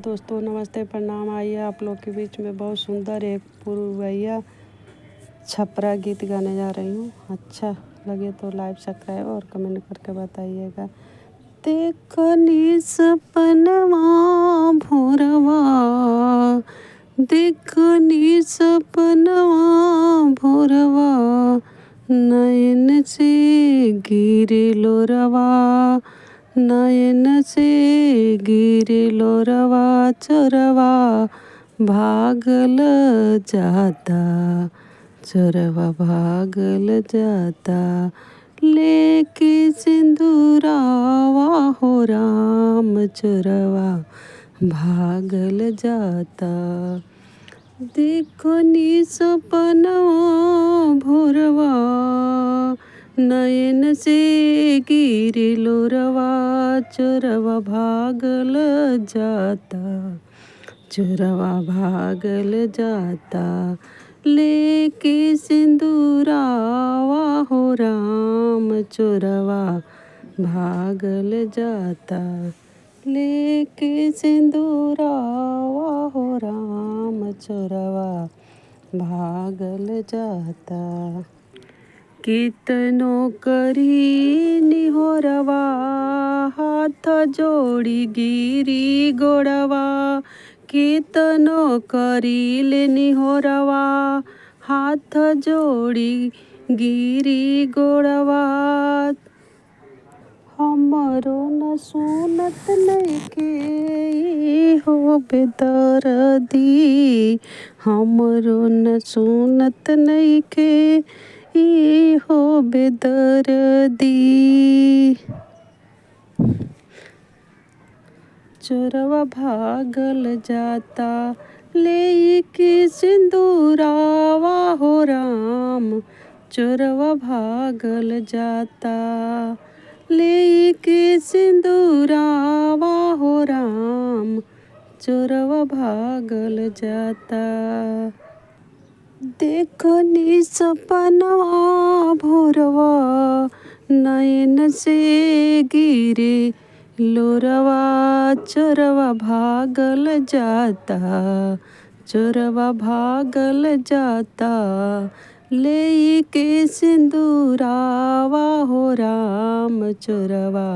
दोस्तों नमस्ते प्रणाम। आइए आप लोग के बीच में बहुत सुंदर एक पुरवैया छपरा गीत गाने जा रही हूँ। अच्छा लगे तो लाइक सब्सक्राइब और कमेंट करके बताइएगा। देखनी सपनवा भोरवा, देखनी सपनवा भोरवा, नयन से गिरे लोरवा, नयन से गिरे लोरवा, चोरवा भागल जाता, चोरवा भागल जाता, लेके सिंदूरावा हो राम, चोरवा भागल जाता। देखो नी सपनवा भोरवा, नयन से गिरे लोरवा, चोरवा भागल जाता, चोरवा भागल जाता, लेके सिंदूरावा हो राम, चोरवा भागल जाता, लेके सिंदूरावा हो राम, चोरवा भागल जाता। कितनो करी निहोरवा, हाथ जोड़ी गिरी गोड़वा, कितनो करी निहोरवा, हाथ जोड़ी गिरी गोड़वा, हमरो न सुनत नइखे हो बेदर्दी, हमरो न सुनत नइखे हो बेदर्दी, चोरवा भागल जाता, लेके सिंदूरावा हो राम, चोरवा भागल जाता, लेके सिंदूरावा हो राम, चोरवा भागल जाता। देखनी सपनवा भोरवा, नयन से गिरे लोरवा, चोरवा भागल जाता, चोरवा भागल जाता, लेके सिंदूरावा हो राम, चोरवा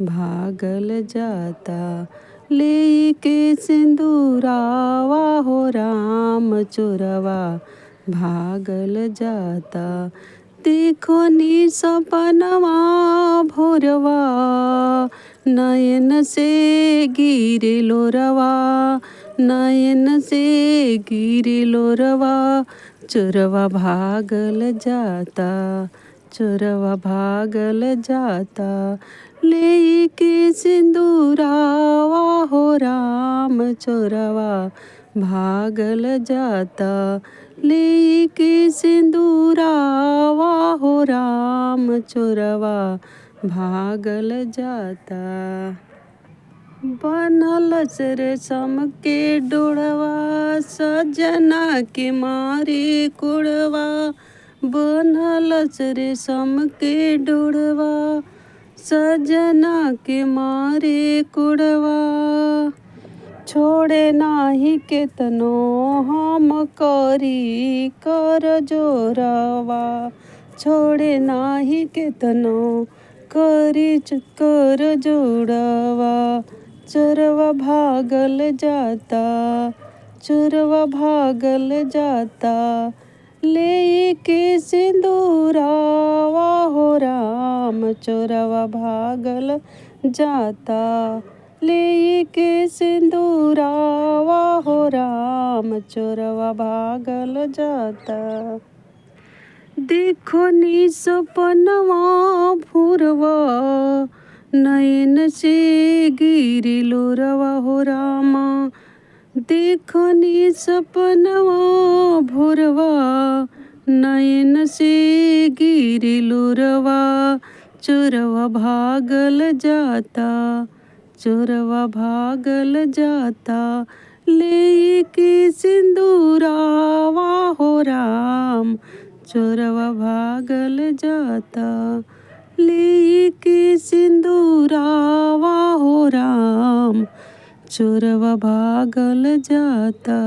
भागल जाता, लेके सिंदूरावा हो राम, चोरवा भागल जाता। देखो नी सपनवा भोरवा, नयन से गिरे लोरवा, नयन से गिरे लोरवा, चोरवा भागल जाता, चोरवा भागल जाता, लेके सिंदूरावा हो राम, चोरवा भागल जाता, लेके सिंदूरावा हो राम, चोरवा भागल जाता। बनल रेशम के डोरवा, सजना के मारे कोड़वा, बनल रेशम के डोरवा, सजना के मारे कोड़वा, छोड़े नाही केतनो हम करी कर जोरवा, छोड़े नाही केतनो करी कर जोड़वा, चोरवा भागल जाता, चोरवा भागल जाता, लेके सिंदूरावा हो राम, चोरवा भागल जाता, लेके सिंदूरावा हो राम, चोरवा भागल जाता। देखो नी सपनवा भोरवा, नयन से गिरे लोरवा हो रामा, देखो नी सपनवा भोरवा, नयन से गिरे लोरवा, चोरवा भागल जाता, चोरवा भागल जाता, लेके सिंदूरावा हो राम, चोरवा भागल जाता, लेके सिंदूरावा हो राम, चोरवा भागल जाता।